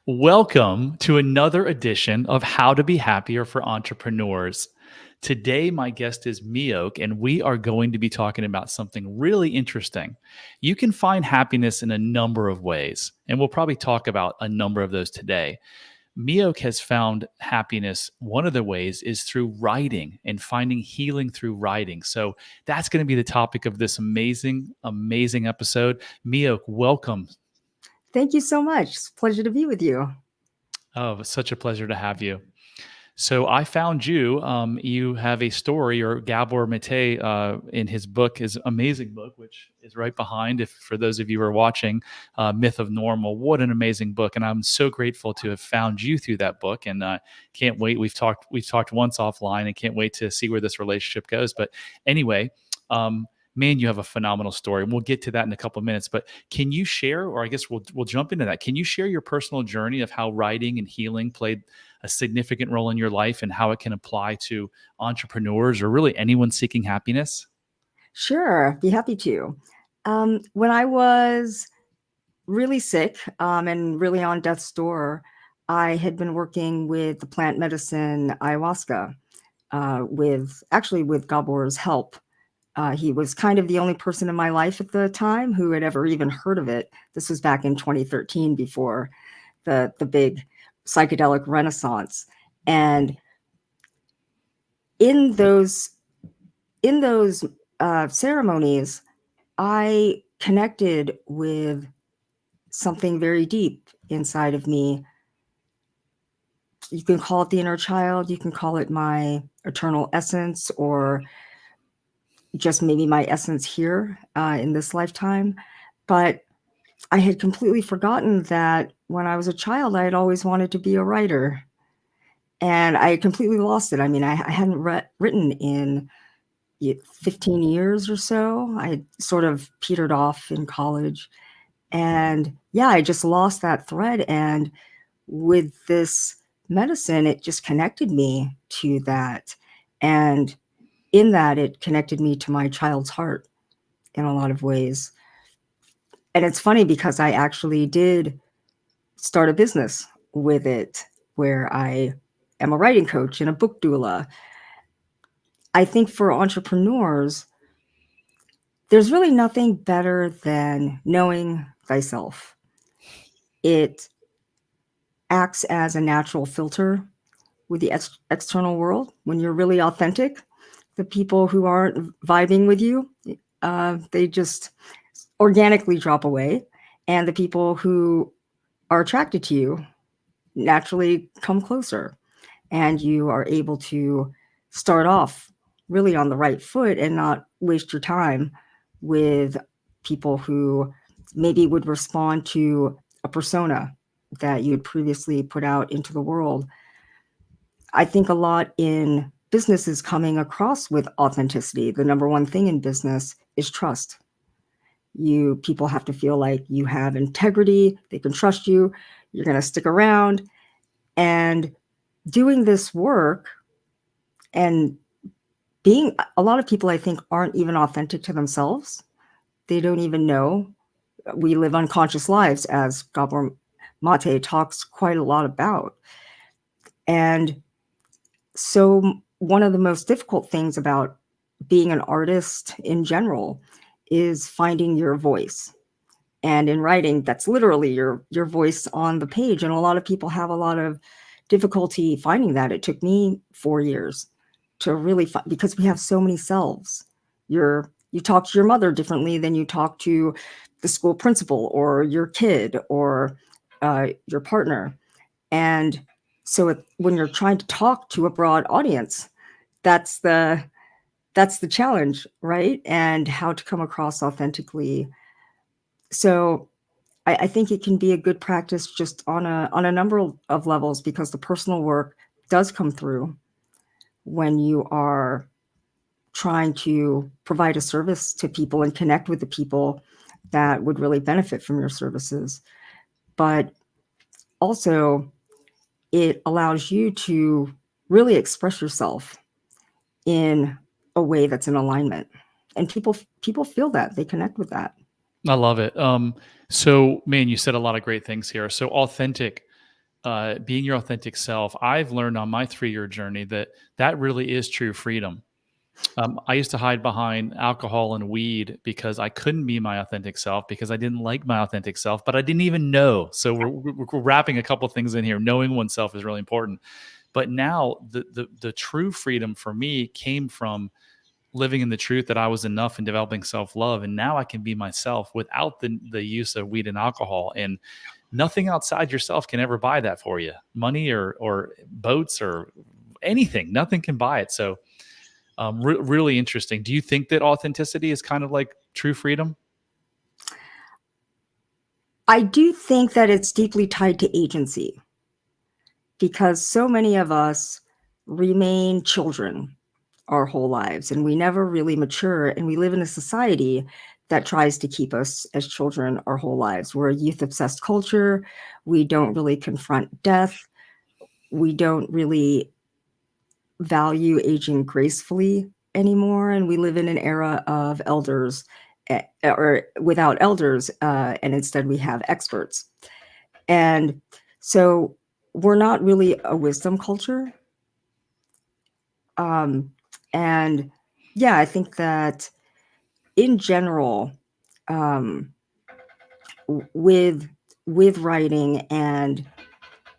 Welcome to another edition of How to Be Happier for Entrepreneurs. Today, my guest is Mee Ok, and we are going to be talking about something really interesting. You can find happiness in a number of ways, and we'll probably talk about a number of those today. Mee Ok has found happiness. One of the ways is through writing and finding healing through writing. So that's going to be the topic of this amazing episode. Mee Ok, welcome. Thank you so much. It's a pleasure to be with you. Oh, it's such a pleasure to have you. So I found you. You have a story, or Gabor Mate, in his book, his amazing book, which is right behind. If for those of you who are watching, Myth of Normal, what an amazing book! And I'm so grateful to have found you through that book. And can't wait. We've talked once offline, and can't wait to see where this relationship goes. But anyway. Man, you have a phenomenal story, and we'll get to that in a couple of minutes. But can you share, or I guess we'll jump into that. Can you share your personal journey of how writing and healing played a significant role in your life and how it can apply to entrepreneurs or really anyone seeking happiness? Sure, be happy to. When I was really sick and really on death's door, I had been working with the plant medicine ayahuasca with Gabor's help. He was kind of the only person in my life at the time who had ever even heard of it. This was back in 2013, before the big psychedelic renaissance. And in those ceremonies, I connected with something very deep inside of me. You can call it the inner child, you can call it my eternal essence, or just maybe my essence here in this lifetime. But I had completely forgotten that when I was a child, I had always wanted to be a writer. And I completely lost it. I mean, I hadn't written in 15 years or so. I had sort of petered off in college. And yeah, I just lost that thread. And with this medicine, it just connected me to that. And in that, it connected me to my child's heart in a lot of ways. And it's funny because I actually did start a business with it, where I am a writing coach and a book doula. I think for entrepreneurs, there's really nothing better than knowing thyself. It acts as a natural filter with the external world. When you're really authentic, the people who aren't vibing with you, they just organically drop away. And the people who are attracted to you naturally come closer. And you are able to start off really on the right foot and not waste your time with people who maybe would respond to a persona that you had previously put out into the world. I think a lot in business is coming across with authenticity. The number one thing in business is trust. People have to feel like you have integrity, they can trust you, you're going to stick around. And doing this work and a lot of people, I think, aren't even authentic to themselves. They don't even know. We live unconscious lives, as Gabor Mate talks quite a lot about. And so one of the most difficult things about being an artist in general is finding your voice. And in writing, that's literally your voice on the page. And a lot of people have a lot of difficulty finding that. It took me 4 years to really find, because we have so many selves. You talk to your mother differently than you talk to the school principal or your kid or your partner. And so when you're trying to talk to a broad audience, that's the challenge, right? And how to come across authentically. So I think it can be a good practice just on a number of levels, because the personal work does come through when you are trying to provide a service to people and connect with the people that would really benefit from your services. But also, it allows you to really express yourself in a way that's in alignment. And people feel that, they connect with that. I love it. So, man, you said a lot of great things here. So, authentic. being your authentic self, I've learned on my 3-year journey that that really is true freedom. I used to hide behind alcohol and weed because I couldn't be my authentic self because I didn't like my authentic self, but I didn't even know. So we're wrapping a couple things in here. Knowing oneself is really important. But now the true freedom for me came from living in the truth that I was enough and developing self-love. And now I can be myself without the use of weed and alcohol. And nothing outside yourself can ever buy that for you. Money or boats or anything, nothing can buy it. So really interesting. Do you think that authenticity is kind of like true freedom? I do think that it's deeply tied to agency because so many of us remain children our whole lives and we never really mature, and we live in a society that tries to keep us as children our whole lives. We're a youth obsessed culture. We don't really confront death. We don't really value aging gracefully anymore, and we live in an era of elders or without elders, and instead we have experts. And so we're not really a wisdom culture. And yeah, I think that in general, um, with writing and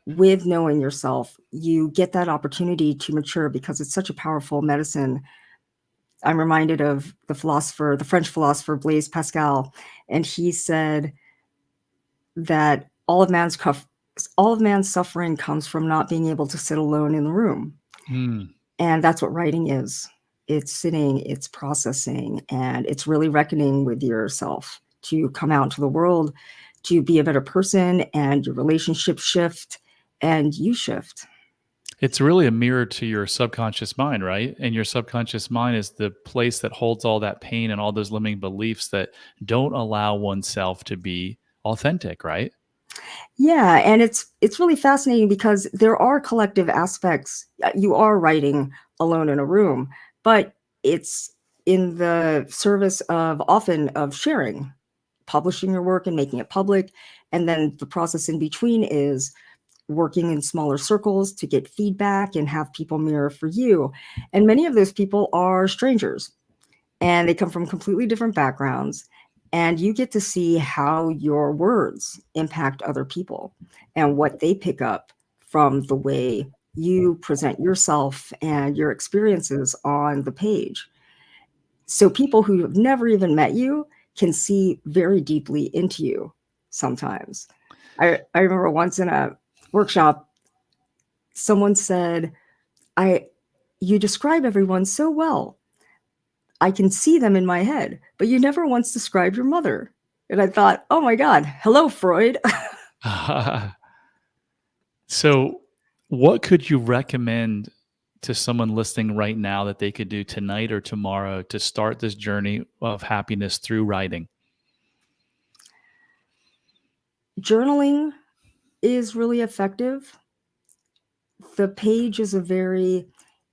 with knowing yourself, you get that opportunity to mature because it's such a powerful medicine. I'm reminded of the French philosopher Blaise Pascal, and he said that all of man's suffering comes from not being able to sit alone in the room. Mm. And that's what writing is. It's sitting, it's processing, and it's really reckoning with yourself to come out into the world, to be a better person, and your relationships shift and you shift. It's really a mirror to your subconscious mind, right? And your subconscious mind is the place that holds all that pain and all those limiting beliefs that don't allow oneself to be authentic, right? Yeah, and it's really fascinating because there are collective aspects. You are writing alone in a room, but it's in the service of often of sharing, publishing your work and making it public. And then the process in between is working in smaller circles to get feedback and have people mirror for you. And many of those people are strangers and they come from completely different backgrounds, and you get to see how your words impact other people and what they pick up from the way you present yourself and your experiences on the page. So people who have never even met you can see very deeply into you sometimes. I remember once in a workshop, someone said, I you describe everyone so well. I can see them in my head, but you never once described your mother. And I thought, oh my God, hello, Freud. So, what could you recommend to someone listening right now that they could do tonight or tomorrow to start this journey of happiness through writing? Journaling is really effective. The page is a very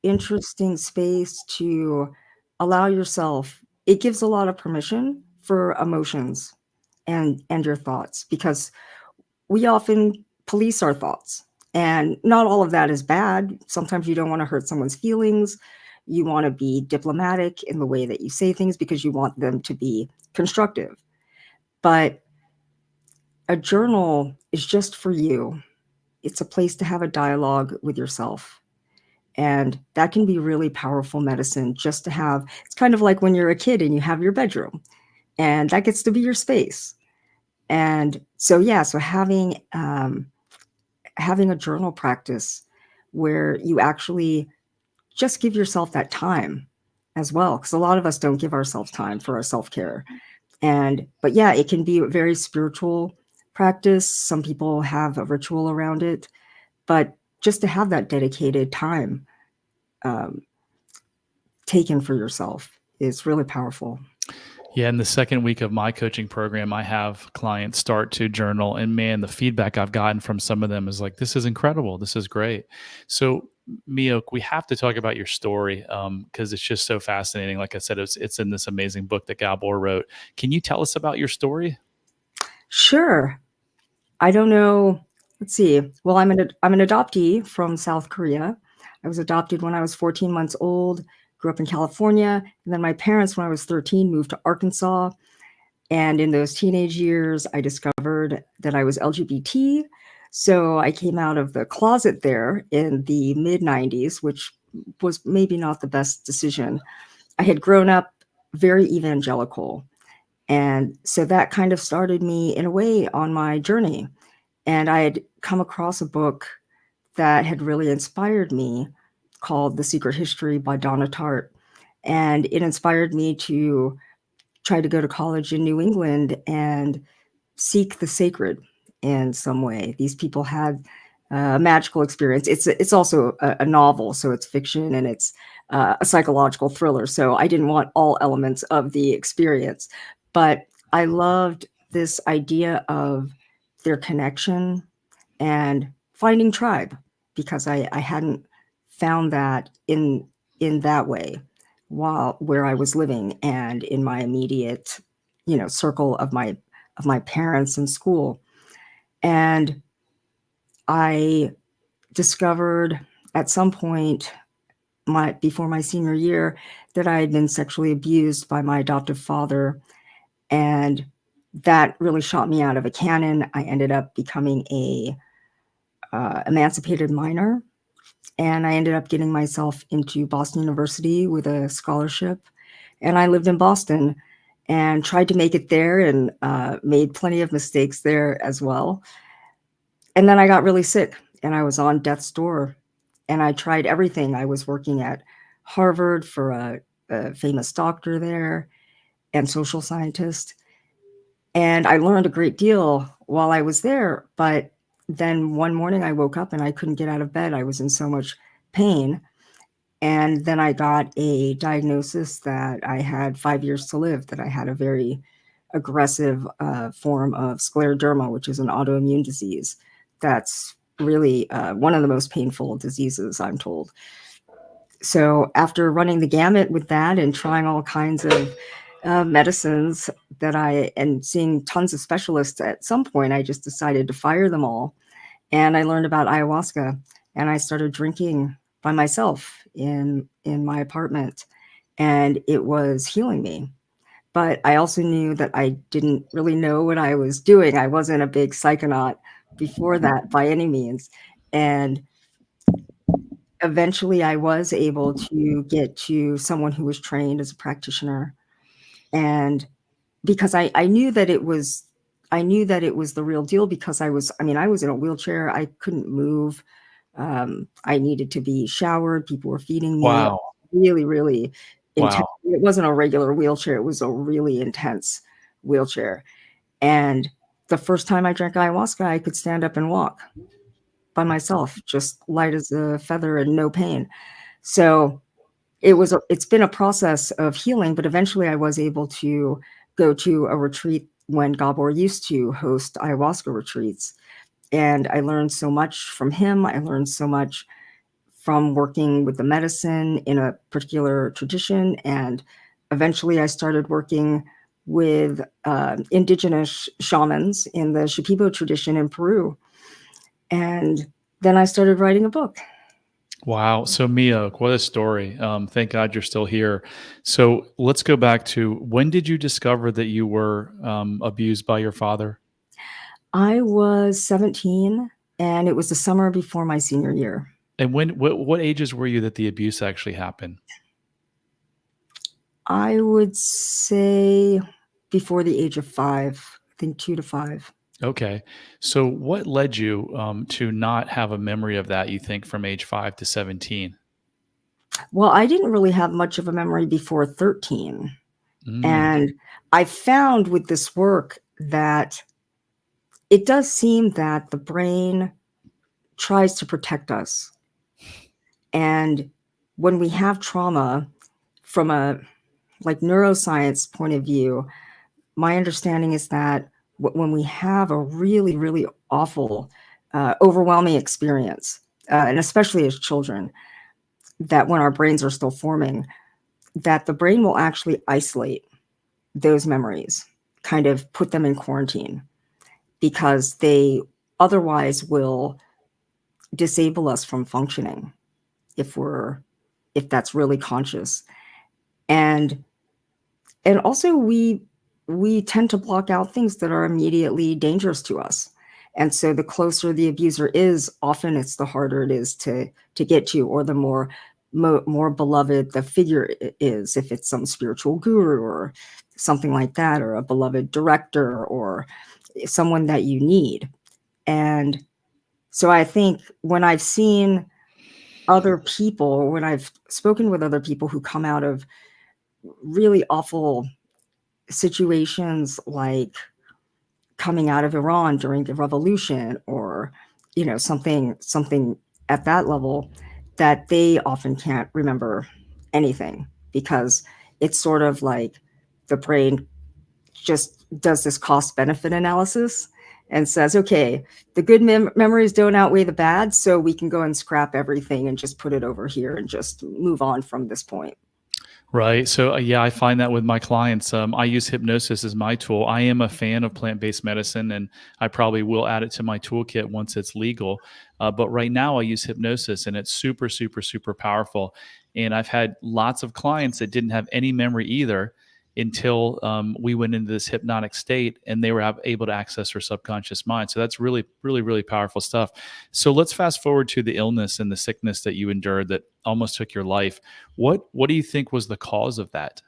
interesting space to allow yourself, it gives a lot of permission for emotions and your thoughts, because we often police our thoughts. And not all of that is bad. Sometimes you don't want to hurt someone's feelings. You want to be diplomatic in the way that you say things because you want them to be constructive. But a journal is just for you. It's a place to have a dialogue with yourself. And that can be really powerful medicine just to have. It's kind of like when you're a kid and you have your bedroom, and that gets to be your space. And so, yeah, so having a journal practice where you actually just give yourself that time as well, because a lot of us don't give ourselves time for our self-care. But yeah, it can be a very spiritual practice. Some people have a ritual around it, but just to have that dedicated time um, taken for yourself is really powerful. Yeah, in the second week of my coaching program, I have clients start to journal, and man, the feedback I've gotten from some of them is like, "This is incredible. This is great." So, Mio, we have to talk about your story because it's just so fascinating. Like I said, it's in this amazing book that Gabor wrote. Can you tell us about your story? Sure. I don't know Let's see. Well, I'm an adoptee from South Korea. I was adopted when I was 14 months old, grew up in California, and then my parents, when I was 13, moved to Arkansas. And in those teenage years, I discovered that I was LGBT. So I came out of the closet there in the mid 90s, which was maybe not the best decision. I had grown up very evangelical. And so that kind of started me in a way on my journey. And I had come across a book that had really inspired me called The Secret History by Donna Tartt. And it inspired me to try to go to college in New England and seek the sacred in some way. These people had a magical experience. It's also a novel, so it's fiction and it's a psychological thriller. So I didn't want all elements of the experience, but I loved this idea of their connection and finding tribe because I hadn't found that in that way while where I was living and in my immediate, circle of my parents and school. And I discovered at some point my before my senior year that I had been sexually abused by my adoptive father, and that really shot me out of a cannon. I ended up becoming a emancipated minor, and I ended up getting myself into Boston University with a scholarship, and I lived in Boston and tried to make it there and made plenty of mistakes there as well. And then I got really sick and I was on death's door and I tried everything. I was working at Harvard for a famous doctor there and social scientist. And I learned a great deal while I was there. But then one morning I woke up and I couldn't get out of bed. I was in so much pain. And then I got a diagnosis that I had 5 years to live, that I had a very aggressive form of scleroderma, which is an autoimmune disease. That's really one of the most painful diseases, I'm told. So after running the gamut with that and trying all kinds of medicines and seeing tons of specialists, at some point, I just decided to fire them all. And I learned about ayahuasca and I started drinking by myself in my apartment, and it was healing me. But I also knew that I didn't really know what I was doing. I wasn't a big psychonaut before that by any means. And eventually I was able to get to someone who was trained as a practitioner. And because I knew that it was the real deal because I was in a wheelchair. I couldn't move. I needed to be showered. People were feeding me. Wow. Really, really intense. Wow. It wasn't a regular wheelchair. It was a really intense wheelchair. And the first time I drank ayahuasca, I could stand up and walk by myself, just light as a feather and no pain. So it's been a process of healing, but eventually I was able to go to a retreat when Gabor used to host ayahuasca retreats. And I learned so much from him. I learned so much from working with the medicine in a particular tradition. And eventually I started working with indigenous shamans in the Shipibo tradition in Peru. And then I started writing a book. Wow. So Mee Ok, what a story. Thank God you're still here. So let's go back to when did you discover that you were abused by your father? I was 17, and it was the summer before my senior year. And what ages were you that the abuse actually happened? I would say before the age of 5, I think 2 to 5. Okay. So what led you to not have a memory of that, you think, from age 5 to 17? Well, I didn't really have much of a memory before 13. Mm, And I found with this work that it does seem that the brain tries to protect us. And when we have trauma from a neuroscience point of view, my understanding is that when we have a really, really awful, overwhelming experience, and especially as children, that when our brains are still forming, that the brain will actually isolate those memories, kind of put them in quarantine because they otherwise will disable us from functioning if that's really conscious. And also we tend to block out things that are immediately dangerous to us. And so the closer the abuser is, often it's the harder it is to get to, or the more beloved the figure is, if it's some spiritual guru or something like that, or a beloved director or someone that you need. And so I think when I've seen other people, when I've spoken with other people who come out of really awful situations, like coming out of Iran during the revolution, or something at that level, that they often can't remember anything, because it's sort of like the brain just does this cost benefit analysis and says, okay, the good memories don't outweigh the bad, so we can go and scrap everything and just put it over here and just move on from this point. Right. So, yeah, I find that with my clients. I use hypnosis as my tool. I am a fan of plant based medicine, and I probably will add it to my toolkit once it's legal. But right now, I use hypnosis, and it's super, super, super powerful. And I've had lots of clients that didn't have any memory either until we went into this hypnotic state, and they were able to access their subconscious mind. So, that's really, really, really powerful stuff. So, let's fast forward to the illness and the sickness that you endured that almost took your life. What do you think was the cause of that?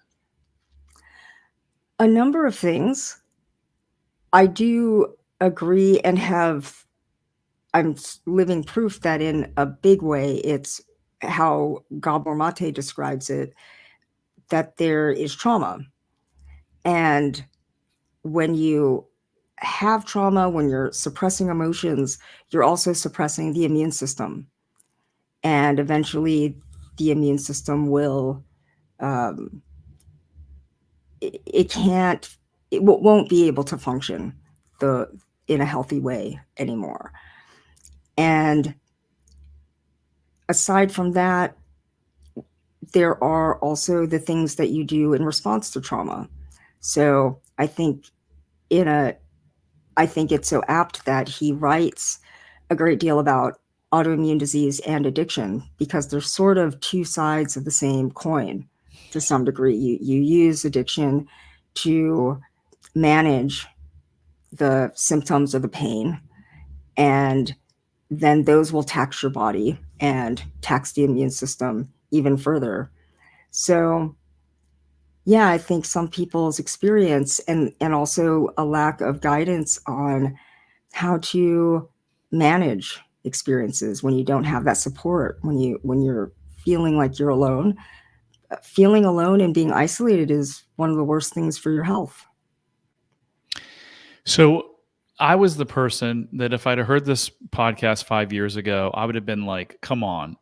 A number of things. I do agree, and I'm living proof that in a big way, it's how Gabor Mate describes it, that there is trauma. And when you have trauma, when you're suppressing emotions, you're also suppressing the immune system. And eventually the immune system will, it won't be able to function in a healthy way anymore. And aside from that, there are also the things that you do in response to trauma. So I think it's so apt that he writes a great deal about autoimmune disease and addiction, because they're sort of two sides of the same coin to some degree. You use addiction to manage the symptoms of the pain, and then those will tax your body and tax the immune system even further. So yeah, I think some people's experience, and also a lack of guidance on how to manage experiences when you don't have that support, when you're feeling like you're alone. Feeling alone and being isolated is one of the worst things for your health. So I was the person that if I'd have heard this podcast 5 years ago, I would have been like, come on,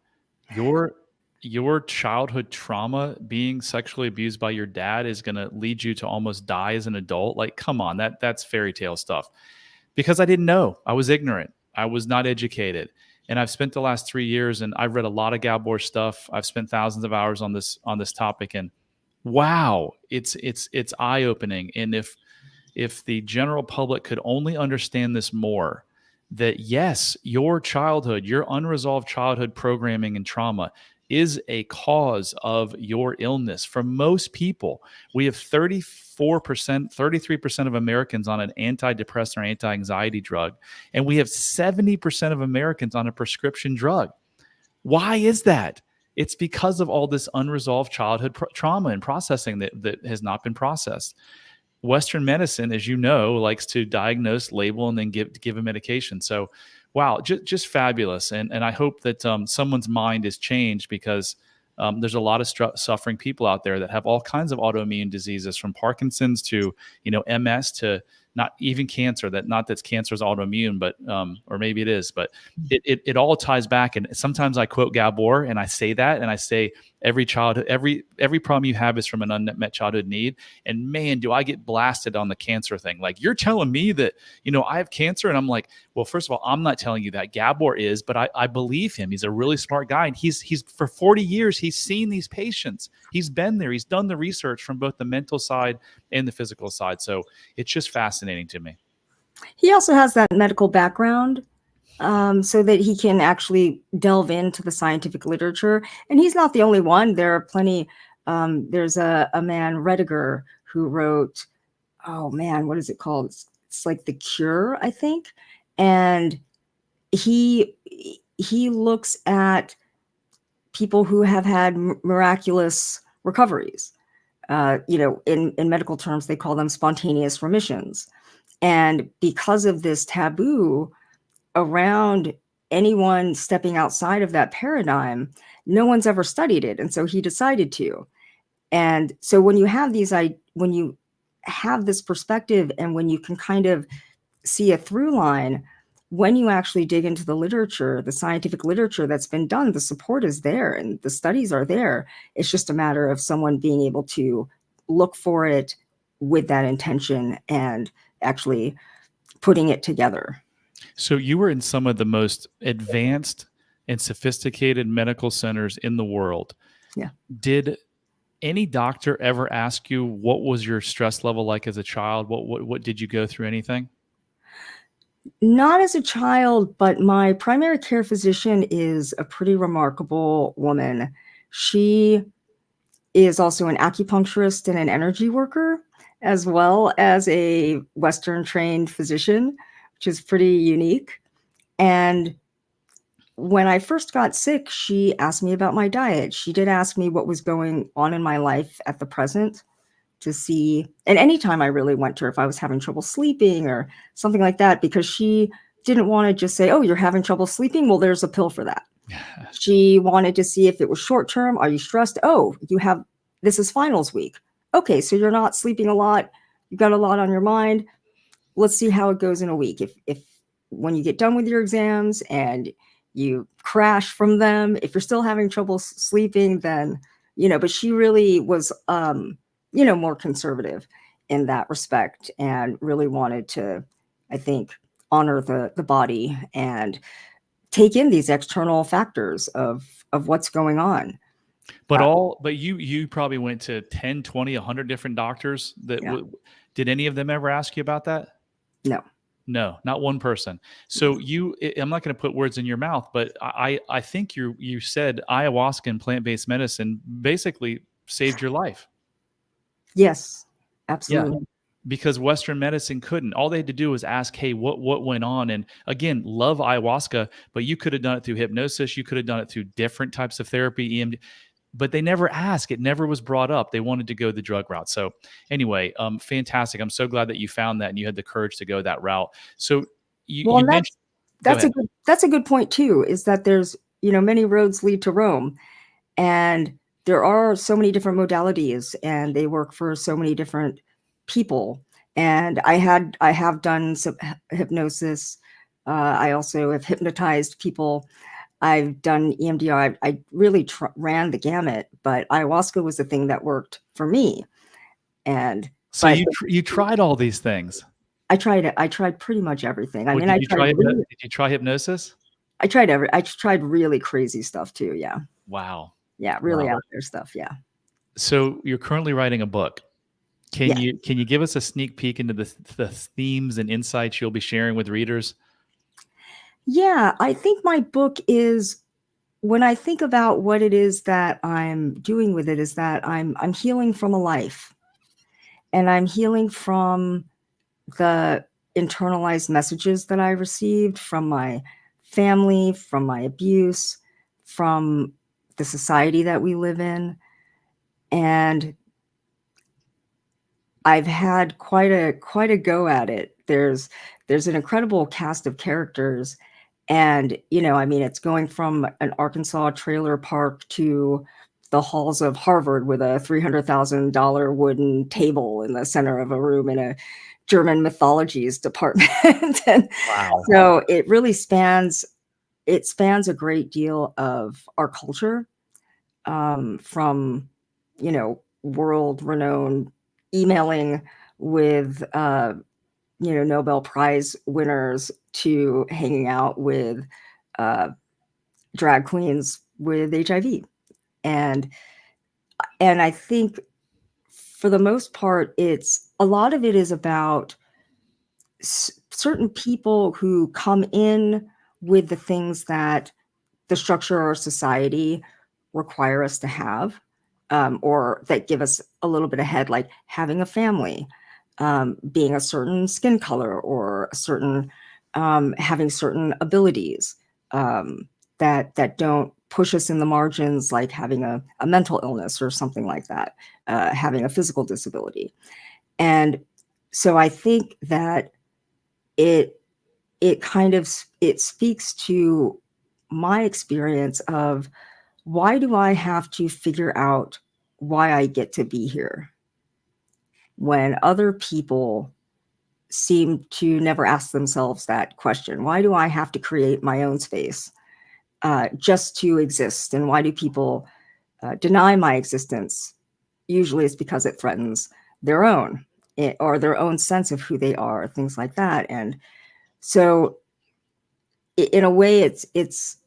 your childhood trauma, being sexually abused by your dad, is going to lead you to almost die as an adult. Like, come on, that's fairy tale stuff. Because I didn't know. I was ignorant. I was not educated. And I've spent the last 3 years, and I've read a lot of Gabor stuff. I've spent thousands of hours on this topic, and wow, it's eye opening. And if the general public could only understand this more, that yes, your childhood, your unresolved childhood programming and trauma is a cause of your illness. For most people, we have 34%, 33% of Americans on an antidepressant or anti-anxiety drug, and we have 70% of Americans on a prescription drug. Why is that? It's because of all this unresolved childhood trauma and processing that has not been processed. Western medicine, as you know, likes to diagnose, label, and then give a medication. So, wow, just fabulous. And I hope that someone's mind is changed, because there's a lot of suffering people out there that have all kinds of autoimmune diseases, from Parkinson's to MS to not even cancer. That's cancer is autoimmune, but or maybe it is, but it all ties back. And sometimes I quote Gabor, and I say that, and I say every problem you have is from an unmet childhood need. And man, do I get blasted on the cancer thing. Like, you're telling me that I have cancer, and I'm like, well, first of all, I'm not telling you that. Gabor is, but I believe him. He's a really smart guy, and he's for 40 years he's seen these patients. He's been there. He's done the research from both the mental side and the physical side. So it's just fascinating to me. He also has that medical background, so that he can actually delve into the scientific literature. And he's not the only one. There are plenty. There's a man, Rediger, who wrote, oh man, what is it called? It's like The Cure, I think. And he he looks at people who have had miraculous recoveries. In medical terms, they call them spontaneous remissions. And because of this taboo around anyone stepping outside of that paradigm, no one's ever studied it. And so he decided to. And so when you have when you have this perspective, and when you can kind of see a through line, when you actually dig into the literature, the scientific literature that's been done, the support is there and the studies are there. It's just a matter of someone being able to look for it with that intention and actually putting it together. So you were in some of the most advanced and sophisticated medical centers in the world. Yeah. Did any doctor ever ask you what was your stress level like as a child? What did you go through anything? Not as a child, but my primary care physician is a pretty remarkable woman. She is also an acupuncturist and an energy worker, as well as a Western trained physician, which is pretty unique. And when I first got sick, she asked me about my diet. She did ask me what was going on in my life at the present, to see, and anytime I really went to her, if I was having trouble sleeping or something like that, because she didn't want to just say, oh, you're having trouble sleeping, well, there's a pill for that. She wanted to see if it was short term. Are you stressed? Oh, this is finals week. Okay, so you're not sleeping a lot, you've got a lot on your mind. Let's see how it goes in a week. If when you get done with your exams and you crash from them, if you're still having trouble sleeping, then, but she really was, more conservative in that respect, and really wanted to, I think, honor the body and take in these external factors of what's going on. But you probably went to 10, 20, 100 different doctors Yeah. Did any of them ever ask you about that? No. No, not one person. So I'm not going to put words in your mouth, but I think you said ayahuasca and plant-based medicine basically saved your life. Yes, Yeah, absolutely. because Western medicine couldn't. All they had to do was ask, "Hey, what went on?" And again, love ayahuasca, but you could have done it through hypnosis. You could have done it through different types of therapy, EMD, but they never asked. It never was brought up. They wanted to go the drug route. So anyway, fantastic. I'm so glad that you found that and you had the courage to go that route. So Well, you and mentioned. Go ahead. that's a good point too, is that there's, many roads lead to Rome, and there are so many different modalities, and they work for so many different people. And I have done some hypnosis. I also have hypnotized people. I've done EMDR. I really ran the gamut, but ayahuasca was the thing that worked for me. And So but you tried all these things. I tried it. I tried pretty much everything. I Well, mean, I tried did you try hypnosis? I tried really crazy stuff too. Yeah. Wow. Yeah, really Wow. out there stuff. Yeah. So you're currently writing a book. Yeah. Can you give us a sneak peek into the themes and insights you'll be sharing with readers? Yeah, I think my book is, when I think about what it is that I'm doing with it, is that I'm healing from a life, and I'm healing from the internalized messages that I received from my family, from my abuse, from the society that we live in. And I've had quite a go at it. There's an incredible cast of characters, and, I mean, it's going from an Arkansas trailer park to the halls of Harvard with a $300,000 wooden table in the center of a room in a German mythologies department. And Wow. so it spans a great deal of our culture, from, world renowned emailing with, Nobel Prize winners, to hanging out with uh, drag queens with HIV. And I think for the most part, it's a lot of it is about certain people who come in with the things that the structure of our society require us to have, or that give us a little bit ahead, like having a family, being a certain skin color, or a certain having certain abilities, that don't push us in the margins, like having a mental illness or something like that, having a physical disability. And so I think that it it kind of it speaks to my experience of, why do I have to figure out why I get to be here when other people seem to never ask themselves that question? Why do I have to create my own space just to exist? And why do people deny my existence? Usually it's because it threatens their own, or their own sense of who they are, things like that. And so in a way, it's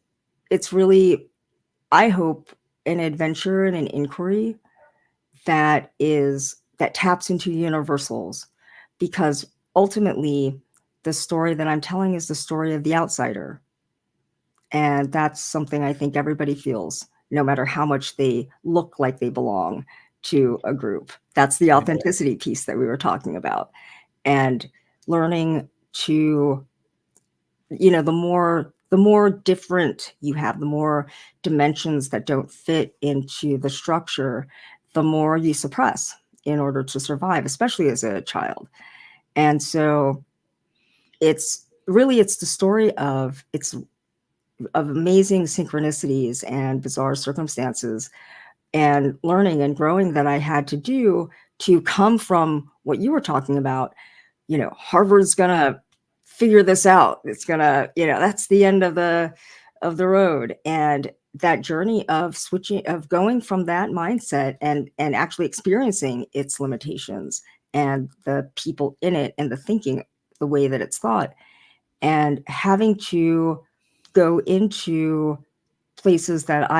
really, I hope, an adventure and an inquiry that taps into universals, because ultimately the story that I'm telling is the story of the outsider. And that's something I think everybody feels, no matter how much they look like they belong to a group. That's the authenticity piece that we were talking about. And learning to, the more different you have, the more dimensions that don't fit into the structure, the more you suppress in order to survive, especially as a child. And so it's the story of amazing synchronicities and bizarre circumstances and learning and growing that I had to do to come from what you were talking about. Harvard's gonna figure this out. It's gonna, that's the end of the road. And that journey of going from that mindset and actually experiencing its limitations and the people in it and the thinking, the way that it's thought, and having to go into places that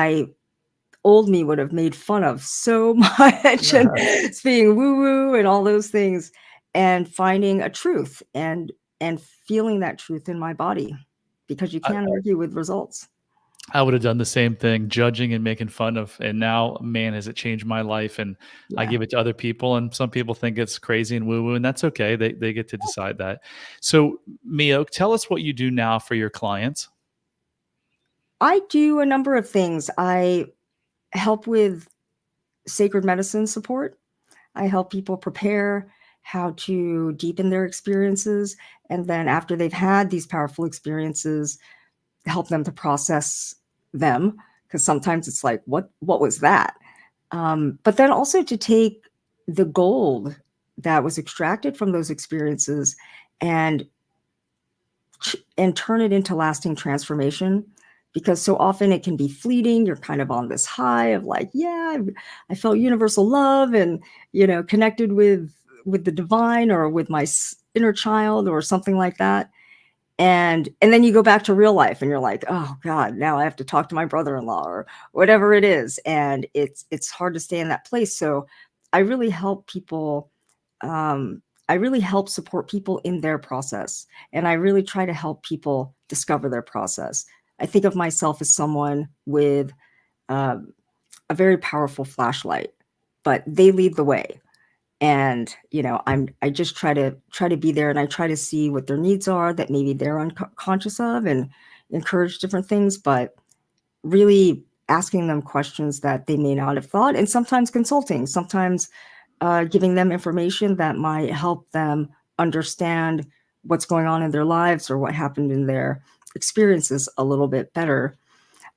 old me would have made fun of so much, and it's being woo woo and all those things, and finding a truth and feeling that truth in my body, because you I, can't argue with results. I would have done the same thing, judging and making fun of. And now, man, has it changed my life? And I Yeah. give it to other people, and some people think it's crazy and woo woo, and that's okay. They get to decide that. So, Mee Ok, tell us what you do now for your clients. I do a number of things. I help with sacred medicine support. I help people prepare how to deepen their experiences. And then after they've had these powerful experiences, help them to process them. Because sometimes it's like, what was that? But then also to take the gold that was extracted from those experiences and turn it into lasting transformation, because so often it can be fleeting. You're kind of on this high of like, yeah, I felt universal love and connected with the divine, or with my inner child, or something like that. And then you go back to real life and you're like, oh god, now I have to talk to my brother-in-law or whatever it is, and it's hard to stay in that place. So I really help people, I really help support people in their process, and I really try to help people discover their process. I think of myself as someone with um, a very powerful flashlight, but they lead the way. And I just try to be there, and I try to see what their needs are that maybe they're unconscious of, and encourage different things, but really asking them questions that they may not have thought, and sometimes consulting, sometimes giving them information that might help them understand what's going on in their lives or what happened in their experiences a little bit better.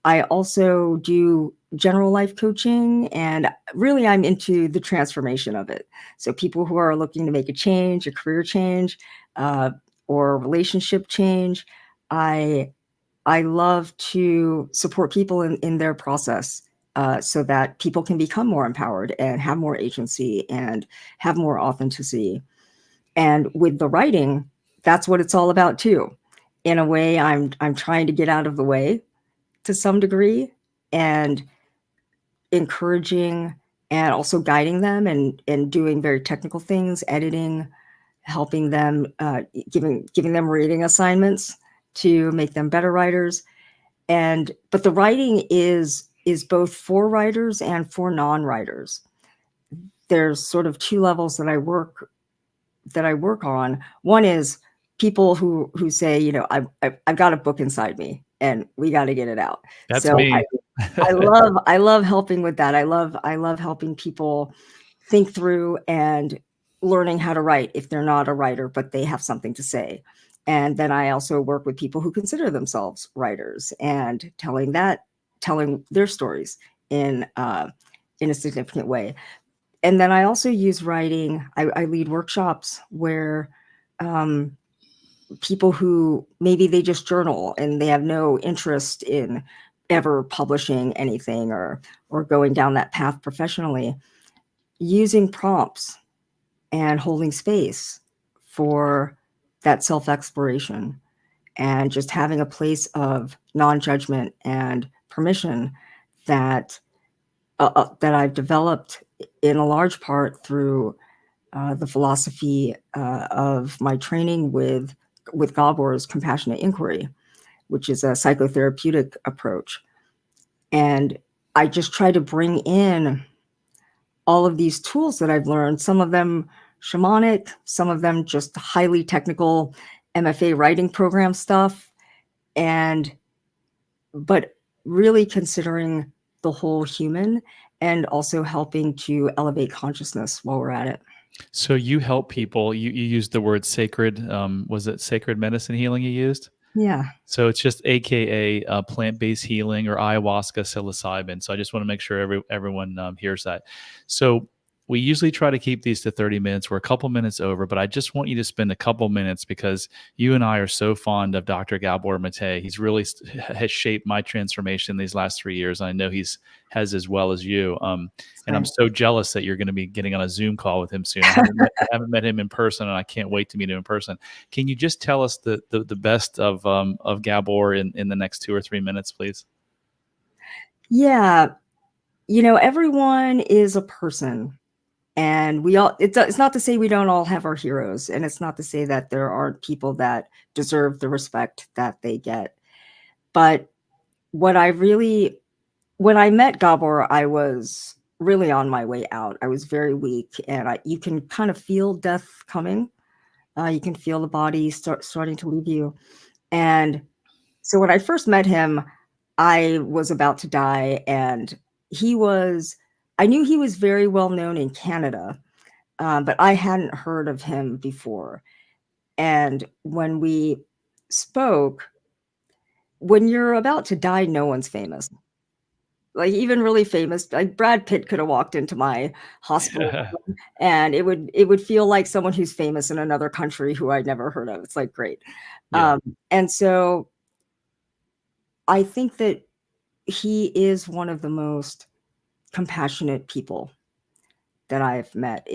I also do general life coaching, and really I'm into the transformation of it. So people who are looking to make a change, a career change, uh, or a relationship change, I I love to support people in their process, so that people can become more empowered and have more agency and have more authenticity. And with the writing, that's what it's all about too. In a way, I'm trying to get out of the way to some degree, and encouraging and also guiding them, and doing very technical things, editing, helping them, giving them reading assignments to make them better writers. But the writing is both for writers and for non-writers. There's sort of two levels that I work on. One is people who say, I've got a book inside me and we got to get it out. That's So me. I love helping with that. I love helping people think through and learning how to write if they're not a writer, but they have something to say. And then I also work with people who consider themselves writers and telling their stories in a significant way. And then I also use writing. I lead workshops where people who maybe they just journal and they have no interest in ever publishing anything or going down that path professionally, using prompts and holding space for that self-exploration and just having a place of non-judgment and permission that that I've developed in a large part through the philosophy of my training with Gabor's compassionate inquiry, which is a psychotherapeutic approach. And I just try to bring in all of these tools that I've learned, some of them shamanic, some of them just highly technical MFA writing program stuff, but really considering the whole human and also helping to elevate consciousness while we're at it. So you help people. You used the word sacred. Was it sacred medicine healing you used? Yeah. So it's just AKA plant-based healing or ayahuasca psilocybin. So I just want to make sure everyone hears that. So we usually try to keep these to 30 minutes. We're a couple minutes over, but I just want you to spend a couple minutes because you and I are so fond of Dr. Gabor Mate. He's really has shaped my transformation these last 3 years. I know has as well as you. And I'm so jealous that you're going to be getting on a Zoom call with him soon. I haven't met him in person, and I can't wait to meet him in person. Can you just tell us the best of Gabor in the next 2 or 3 minutes, please? Yeah. Everyone is a person. And it's not to say we don't all have our heroes, and it's not to say that there aren't people that deserve the respect that they get. But when I met Gabor, I was really on my way out. I was very weak, and you can kind of feel death coming. You can feel the body starting to leave you. And so when I first met him, I was about to die, and I knew he was very well known in Canada. But I hadn't heard of him before. And when we spoke, when you're about to die, no one's famous. Like even really famous, like Brad Pitt could have walked into my hospital and it would feel like someone who's famous in another country who I'd never heard of. It's like great. Yeah. And so I think that he is one of the most compassionate people that I've met.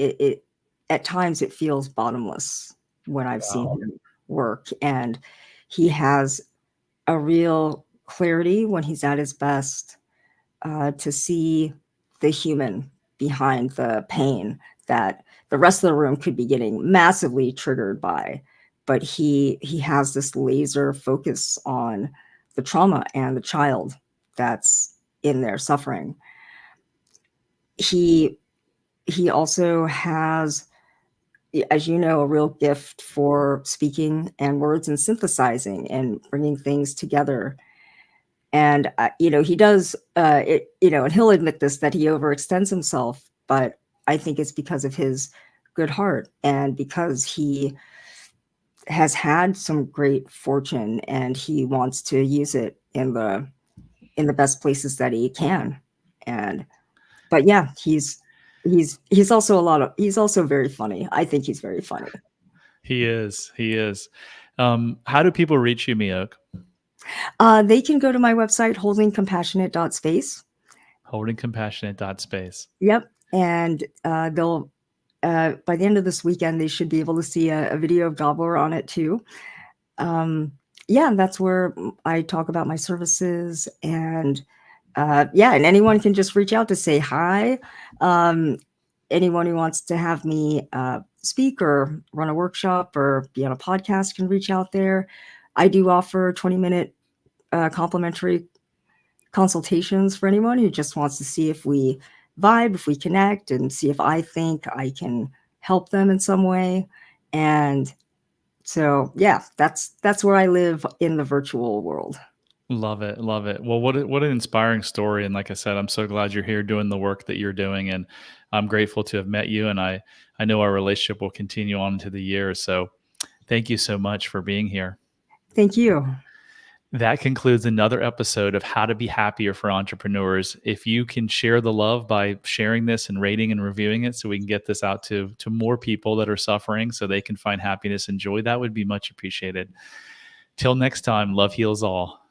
At times it feels bottomless when I've seen him work, and he has a real clarity when he's at his best to see the human behind the pain that the rest of the room could be getting massively triggered by. But he has this laser focus on the trauma and the child that's in there suffering. He also has, as you know, a real gift for speaking and words and synthesizing and bringing things together. And, he does, and he'll admit this, that he overextends himself, but I think it's because of his good heart and because he has had some great fortune and he wants to use it in the best places that he can. But yeah, he's also very funny. I think he's very funny. He is. He is. How do people reach you, Mee Ok? They can go to my website, holdingcompassionate.space. Holdingcompassionate.space. Yep. And they'll, by the end of this weekend, they should be able to see a video of Gabor on it too. Yeah, that's where I talk about my services and and anyone can just reach out to say hi. Anyone who wants to have me speak or run a workshop or be on a podcast can reach out there. I do offer 20-minute complimentary consultations for anyone who just wants to see if we vibe, if we connect, and see if I think I can help them in some way. And so, yeah, that's where I live in the virtual world. Love it, love it. Well, what an inspiring story, and like I said, I'm so glad you're here doing the work that you're doing, and I'm grateful to have met you, and I know our relationship will continue on into the years. So, thank you so much for being here. Thank you. That concludes another episode of How to Be Happier for Entrepreneurs. If you can share the love by sharing this and rating and reviewing it so we can get this out to more people that are suffering so they can find happiness and joy, that would be much appreciated. Till next time, love heals all.